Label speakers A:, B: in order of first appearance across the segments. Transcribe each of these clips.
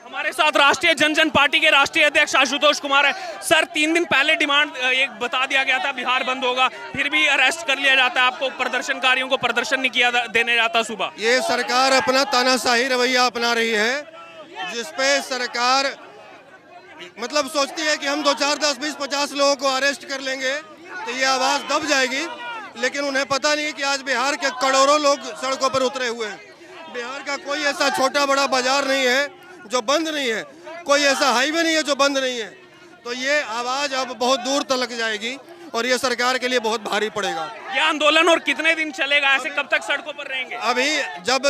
A: हमारे साथ राष्ट्रीय जनजन पार्टी के राष्ट्रीय अध्यक्ष आशुतोष कुमार है। सर, 3 दिन पहले डिमांड एक बता दिया गया था बिहार बंद होगा, फिर भी अरेस्ट कर लिया जाता है आपको, प्रदर्शनकारियों को प्रदर्शन नहीं किया देने जाता सुबह।
B: ये सरकार अपना तानाशाही रवैया अपना रही है, जिसपे सरकार मतलब सोचती है कि हम 2, 4, 10, 20, 50 लोगों को अरेस्ट कर लेंगे तो ये आवाज़ दब जाएगी। लेकिन उन्हें पता नहीं कि आज बिहार के करोड़ों लोग सड़कों पर उतरे हुए हैं। बिहार का कोई ऐसा छोटा बड़ा बाजार नहीं है जो बंद नहीं है, कोई ऐसा हाईवे नहीं है जो बंद नहीं है। तो ये आवाज़ अब बहुत दूर तक जाएगी और ये सरकार के लिए बहुत भारी पड़ेगा।
A: ये आंदोलन और कितने दिन चलेगा? ऐसे कब तक सड़कों पर रहेंगे?
B: अभी जब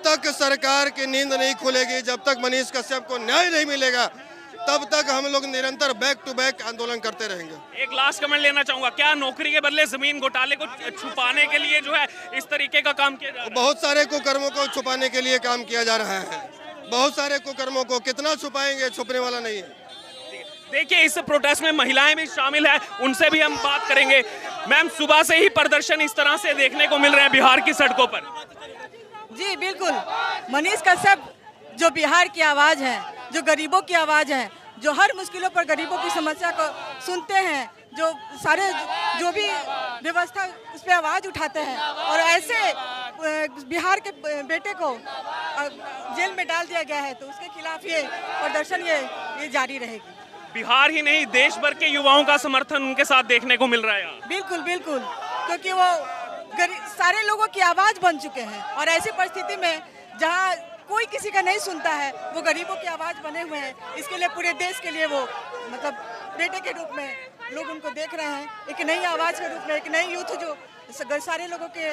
B: तक सरकार की नींद नहीं खुलेगी, जब तक मनीष कश्यप को न्याय नहीं मिलेगा, तब तक हम लोग निरंतर बैक टू बैक आंदोलन करते रहेंगे।
A: एक लास्ट कमेंट लेना चाहूंगा, क्या नौकरी के बदले जमीन घोटाले को छुपाने के लिए जो है इस तरीके का काम किया जा रहा है?
B: बहुत सारे कुकर्मों को छुपाने के लिए काम किया जा रहा है, बहुत सारे कुकर्मों को कितना छुपाएंगे, छुपने वाला नहीं है।
A: देखिए, इस प्रोटेस्ट में महिलाएं भी शामिल है, उनसे भी हम बात करेंगे। मैम, सुबह से ही प्रदर्शन इस तरह से देखने को मिल रहे हैं बिहार की सड़कों पर।
C: जी बिल्कुल, मनीष कश्यप जो बिहार की आवाज़ है, जो गरीबों की आवाज़ है, जो हर मुश्किलों पर गरीबों की समस्या को सुनते हैं, जो सारे जो भी व्यवस्था उस पर आवाज़ उठाते हैं, और ऐसे बिहार के बेटे को जेल में डाल दिया गया है, तो उसके खिलाफ ये प्रदर्शन ये जारी रहेगी।
A: बिहार ही नहीं, देश भर के युवाओं का समर्थन उनके साथ देखने को मिल रहा है यहाँ।
C: बिल्कुल बिल्कुल, क्योंकि वो सारे लोगों की आवाज़ बन चुके हैं, और ऐसी परिस्थिति में जहाँ कोई किसी का नहीं सुनता है, वो गरीबों की आवाज़ बने हुए हैं। इसके लिए पूरे देश के लिए वो मतलब बेटे के रूप में लोग उनको देख रहे हैं, एक नई आवाज़ के रूप में, एक नई यूथ जो सारे लोगों के।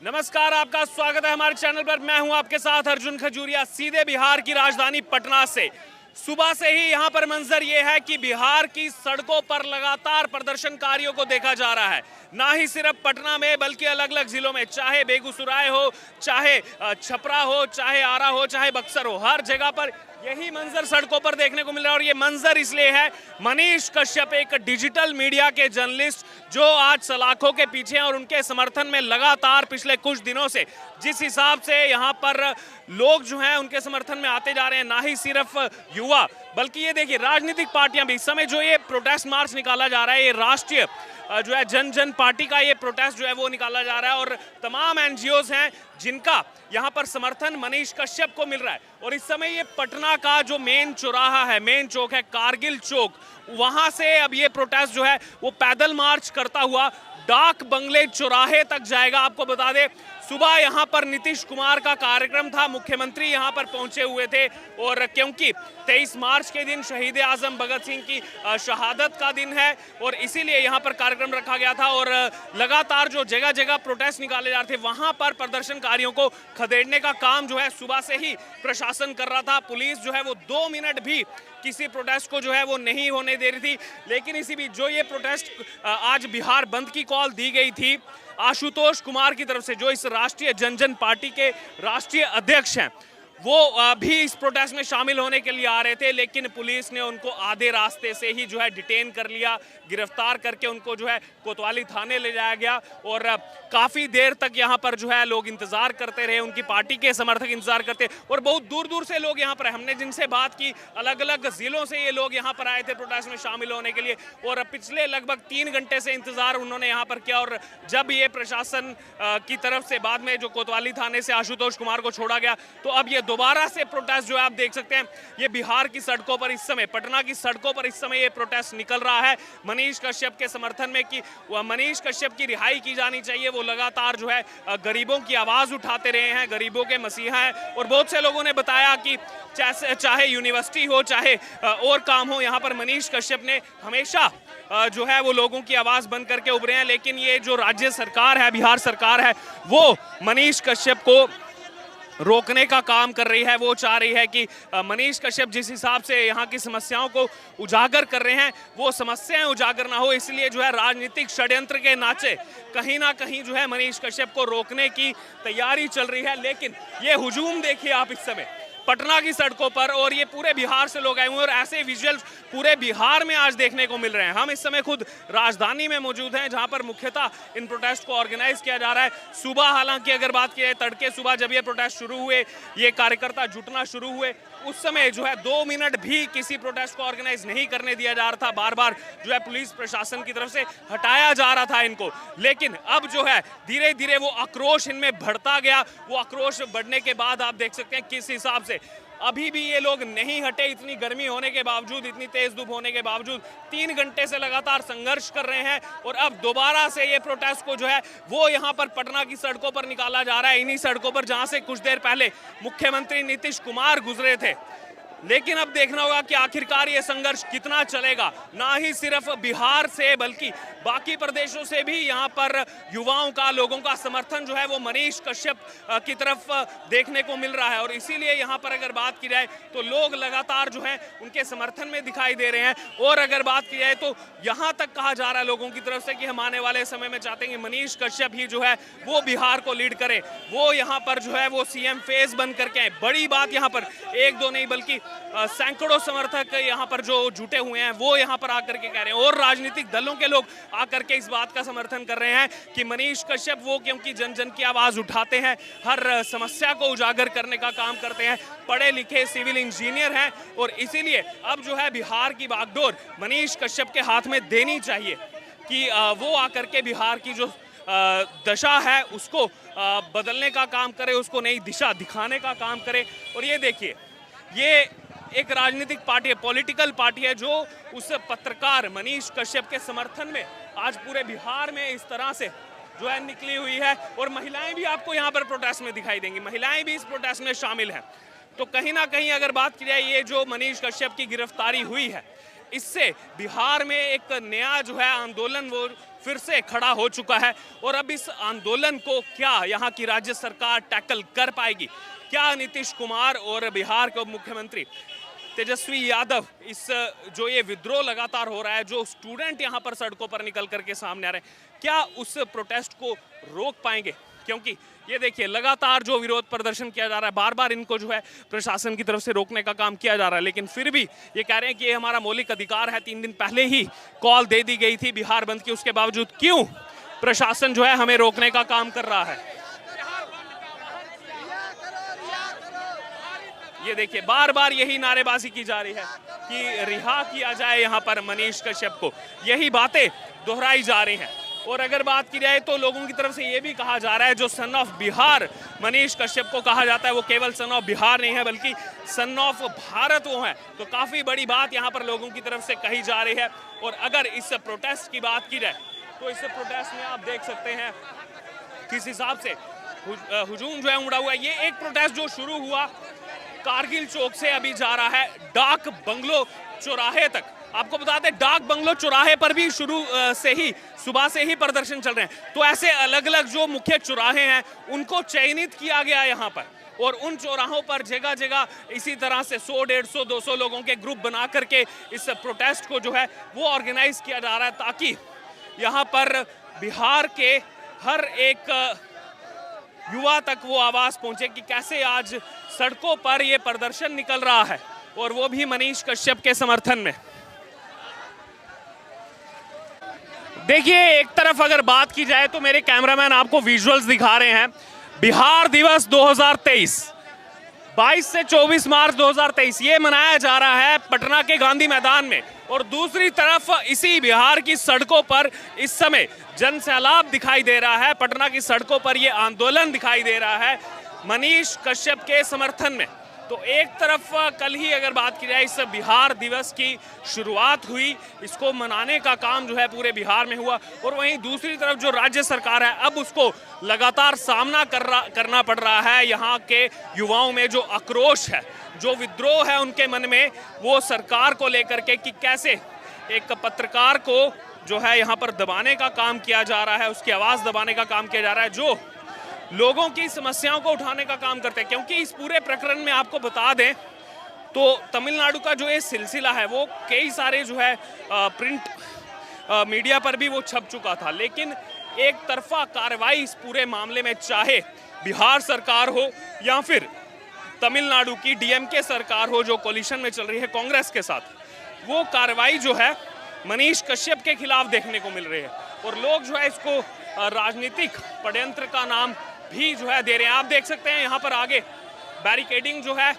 A: नमस्कार, आपका स्वागत है हमारे चैनल पर। मैं हूं आपके साथ अर्जुन खजूरिया, सीधे बिहार की राजधानी पटना से। सुबह से ही यहां पर मंजर ये है कि बिहार की सड़कों पर लगातार प्रदर्शनकारियों को देखा जा रहा है। ना ही सिर्फ पटना में बल्कि अलग अलग जिलों में, चाहे बेगूसराय हो, चाहे छपरा हो, चाहे आरा हो, चाहे बक्सर हो, हर जगह पर यही मंजर सड़कों पर देखने को मिल रहा है। और ये मंजर इसलिए है, मनीष कश्यप एक डिजिटल मीडिया के जर्नलिस्ट जो आज सलाखों के पीछे हैं, और उनके समर्थन में लगातार पिछले कुछ दिनों से जिस हिसाब से यहाँ पर लोग जो हैं उनके समर्थन में आते जा रहे हैं, ना ही सिर्फ युवा बल्कि ये देखिए राजनीतिक पार्टियां भी। इस समय जो ये प्रोटेस्ट मार्च निकाला जा रहा है, ये राष्ट्रीय जो है जनजन पार्टी का ये प्रोटेस्ट जो है वो निकाला जा रहा है, और तमाम एनजीओज हैं जिनका यहाँ पर समर्थन मनीष कश्यप को मिल रहा है। और इस समय ये पटना का जो मेन चौराहा है, मेन चौक है कारगिल चौक, वहां से अब ये प्रोटेस्ट जो है वो पैदल मार्च करता हुआ डाक बंगले चौराहे तक जाएगा। आपको बता दें, सुबह यहाँ पर नीतीश कुमार का कार्यक्रम था, मुख्यमंत्री यहाँ पर पहुंचे हुए थे, और क्योंकि 23 मार्च के दिन शहीद आजम भगत सिंह की शहादत का दिन है, और इसीलिए यहाँ पर कार्यक्रम रखा गया था। और लगातार जो जगह जगह प्रोटेस्ट निकाले जा रहे थे, वहाँ पर प्रदर्शनकारियों को खदेड़ने का काम जो है सुबह से ही प्रशासन कर रहा था। पुलिस जो है वो 2 मिनट भी किसी प्रोटेस्ट को जो है वो नहीं होने दे रही थी। लेकिन इसी बीच जो ये प्रोटेस्ट आज बिहार बंद की कॉल दी गई थी आशुतोष कुमार की तरफ से, जो इस राष्ट्रीय जनजन पार्टी के राष्ट्रीय अध्यक्ष हैं, वो भी इस प्रोटेस्ट में शामिल होने के लिए आ रहे थे, लेकिन पुलिस ने उनको आधे रास्ते से ही जो है डिटेन कर लिया, गिरफ्तार करके उनको जो है कोतवाली थाने ले जाया गया। और काफ़ी देर तक यहाँ पर जो है लोग इंतज़ार करते रहे, उनकी पार्टी के समर्थक इंतज़ार करते, और बहुत दूर दूर से लोग यहाँ पर, हमने जिनसे बात की, अलग अलग ज़िलों से ये लोग यहाँ पर आए थे प्रोटेस्ट में शामिल होने के लिए, और पिछले लगभग 3 घंटे से इंतज़ार उन्होंने यहाँ पर किया। और जब ये प्रशासन की तरफ से बाद में जो कोतवाली थाने से आशुतोष कुमार को छोड़ा गया, तो अब ये दोबारा से प्रोटेस्ट जो है आप देख सकते हैं, ये बिहार की सड़कों पर इस समय, पटना की सड़कों पर इस समय ये प्रोटेस्ट निकल रहा है मनीष कश्यप के समर्थन में कि मनीष कश्यप की रिहाई की जानी चाहिए। वो लगातार जो है गरीबों की आवाज उठाते रहे हैं, गरीबों के मसीहा हैं। और बहुत से लोगों ने बताया कि चाहे यूनिवर्सिटी हो, चाहे और काम हो, यहाँ पर मनीष कश्यप ने हमेशा जो है वो लोगों की आवाज बन करके उभरे हैं। लेकिन ये जो राज्य सरकार है, बिहार सरकार है, वो मनीष कश्यप को रोकने का काम कर रही है। वो चाह रही है कि मनीष कश्यप जिस हिसाब से यहाँ की समस्याओं को उजागर कर रहे हैं, वो समस्याएं उजागर ना हो, इसलिए जो है राजनीतिक षड्यंत्र के नाचे कहीं ना कहीं जो है मनीष कश्यप को रोकने की तैयारी चल रही है। लेकिन ये हुजूम देखिए आप इस समय, पटना की सड़कों पर, और ये पूरे बिहार से लोग आए हुए हैं और ऐसे विजुअल पूरे बिहार में आज देखने को मिल रहे हैं। हम इस समय खुद राजधानी में मौजूद हैं, जहां पर मुख्यतः इन प्रोटेस्ट को ऑर्गेनाइज किया जा रहा है। सुबह हालांकि अगर बात की जाए, तड़के सुबह जब ये प्रोटेस्ट शुरू हुए, ये कार्यकर्ता जुटना शुरू हुए, उस समय जो है 2 मिनट भी किसी प्रोटेस्ट को ऑर्गेनाइज नहीं करने दिया जा रहा था। बार बार जो है पुलिस प्रशासन की तरफ से हटाया जा रहा था इनको। लेकिन अब जो है धीरे धीरे वो आक्रोश इनमें बढ़ता गया। वो आक्रोश बढ़ने के बाद आप देख सकते हैं किस हिसाब से अभी भी ये लोग नहीं हटे। इतनी गर्मी होने के बावजूद, इतनी तेज धूप होने के बावजूद 3 घंटे से लगातार संघर्ष कर रहे हैं और अब दोबारा से ये प्रोटेस्ट को जो है वो यहाँ पर पटना की सड़कों पर निकाला जा रहा है, इन्हीं सड़कों पर जहां से कुछ देर पहले मुख्यमंत्री नीतीश कुमार गुजरे थे। लेकिन अब देखना होगा कि आखिरकार ये संघर्ष कितना चलेगा। ना ही सिर्फ बिहार से बल्कि बाकी प्रदेशों से भी यहाँ पर युवाओं का, लोगों का समर्थन जो है वो मनीष कश्यप की तरफ देखने को मिल रहा है और इसीलिए यहाँ पर अगर बात की जाए तो लोग लगातार जो है उनके समर्थन में दिखाई दे रहे हैं। और अगर बात की जाए तो यहाँ तक कहा जा रहा है लोगों की तरफ से कि हम आने वाले समय में चाहते हैं कि मनीष कश्यप ही जो है वो बिहार को लीड करे, वो यहाँ पर जो है वो सीएम फेस बन करके आए। बड़ी बात यहाँ पर 1-2 नहीं बल्कि सैकड़ों समर्थक यहाँ पर जो जुटे हुए हैं वो यहाँ पर आकर के कह रहे हैं और राजनीतिक दलों के लोग आकर के इस बात का समर्थन कर रहे हैं कि मनीष कश्यप वो क्योंकि जन जन की आवाज उठाते हैं, हर समस्या को उजागर करने का काम करते हैं, पढ़े लिखे सिविल इंजीनियर हैं और इसीलिए अब जो है बिहार की बागडोर मनीष कश्यप के हाथ में देनी चाहिए कि वो आकर के बिहार की जो दशा है उसको बदलने का काम करे, उसको नई दिशा दिखाने का काम करे। और ये देखिए, ये एक राजनीतिक पार्टी है, पॉलिटिकल पार्टी है जो उस पत्रकार मनीष कश्यप के समर्थन में आज पूरे बिहार में इस तरह से जो है निकली हुई है। और महिलाएं भी आपको यहाँ पर प्रोटेस्ट में दिखाई देंगी, महिलाएं भी इस प्रोटेस्ट में शामिल हैं। तो कहीं ना कहीं अगर बात की जाए, ये जो मनीष कश्यप की गिरफ्तारी हुई है, इससे बिहार में एक नया जो है आंदोलन वो फिर से खड़ा हो चुका है। और अब इस आंदोलन को क्या यहाँ की राज्य सरकार टैकल कर पाएगी? क्या नीतीश कुमार और बिहार के मुख्यमंत्री तेजस्वी यादव इस जो ये विद्रोह लगातार हो रहा है, जो स्टूडेंट यहाँ पर सड़कों पर निकल करके सामने आ रहे हैं, क्या उस प्रोटेस्ट को रोक पाएंगे? क्योंकि ये देखिए लगातार जो विरोध प्रदर्शन किया जा रहा है, बार बार इनको जो है प्रशासन की तरफ से रोकने का काम किया जा रहा है, लेकिन फिर भी ये कह रहे हैं कि ये हमारा मौलिक अधिकार है। 3 दिन पहले ही कॉल दे दी गई थी बिहार बंद की, उसके बावजूद क्यों प्रशासन जो है हमें रोकने का काम कर रहा है? ये देखिए बार बार यही नारेबाजी की जा रही है कि रिहा किया जाए यहाँ पर मनीष कश्यप को, यही बातें दोहराई जा रही हैं। और अगर बात की जाए तो लोगों की तरफ से ये भी कहा जा रहा है, जो सन ऑफ बिहार मनीष कश्यप को कहा जाता है, वो केवल सन ऑफ बिहार नहीं है बल्कि सन ऑफ भारत वो है। तो काफ़ी बड़ी बात यहाँ पर लोगों की तरफ से कही जा रही है। और अगर इस प्रोटेस्ट की बात की जाए तो इस प्रोटेस्ट में आप देख सकते हैं किस हिसाब से हुजूम जो है उमड़ा हुआ है। ये एक प्रोटेस्ट जो शुरू हुआ कारगिल चौक से अभी जा रहा है डाक बंगलो चौराहे तक। आपको बता दें डाक बंगलो चौराहे पर भी शुरू से ही सुबह से ही प्रदर्शन चल रहे हैं। तो ऐसे अलग अलग जो मुख्य चौराहे हैं उनको चयनित किया गया यहाँ पर और उन चौराहों पर जगह जगह इसी तरह से 100, 150, 200 लोगों के ग्रुप बना करके इस प्रोटेस्ट को जो है वो ऑर्गेनाइज किया जा रहा है ताकि यहाँ पर बिहार के हर एक युवा तक वो आवाज पहुंचे कि कैसे आज सड़कों पर ये प्रदर्शन निकल रहा है और वो भी मनीष कश्यप के समर्थन में। देखिए एक तरफ अगर बात की जाए तो मेरे कैमरामैन आपको विजुअल्स दिखा रहे हैं, बिहार दिवस 2023 22 से 24 मार्च 2023 ये मनाया जा रहा है पटना के गांधी मैदान में। और दूसरी तरफ इसी बिहार की सड़कों पर इस समय जन सैलाब दिखाई दे रहा है, पटना की सड़कों पर ये आंदोलन दिखाई दे रहा है मनीष कश्यप के समर्थन में। तो एक तरफ कल ही अगर बात की जाए इस बिहार दिवस की शुरुआत हुई, इसको मनाने का काम जो है पूरे बिहार में हुआ और वहीं दूसरी तरफ जो राज्य सरकार है अब उसको लगातार सामना करना पड़ रहा है। यहाँ के युवाओं में जो आक्रोश है, जो विद्रोह है उनके मन में, वो सरकार को लेकर के कि कैसे एक पत्रकार को जो है यहाँ पर दबाने का काम किया जा रहा है, उसकी आवाज़ दबाने का काम किया जा रहा है, जो लोगों की समस्याओं को उठाने का काम करते हैं। क्योंकि इस पूरे प्रकरण में आपको बता दें तो तमिलनाडु का जो ये सिलसिला है वो कई सारे जो है प्रिंट मीडिया पर भी वो छप चुका था, लेकिन एक तरफा कार्रवाई इस पूरे मामले में चाहे बिहार सरकार हो या फिर तमिलनाडु की डीएमके सरकार हो जो कोलिशन में चल रही है कांग्रेस के साथ, वो कार्रवाई जो है मनीष कश्यप के खिलाफ देखने को मिल रही है और लोग जो है इसको राजनीतिक षड्यंत्र का नाम भी जो है दे रहे हैं। आप देख सकते हैं यहाँ पर आगे बैरिकेडिंग जो है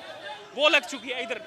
A: वो लग चुकी है। इधर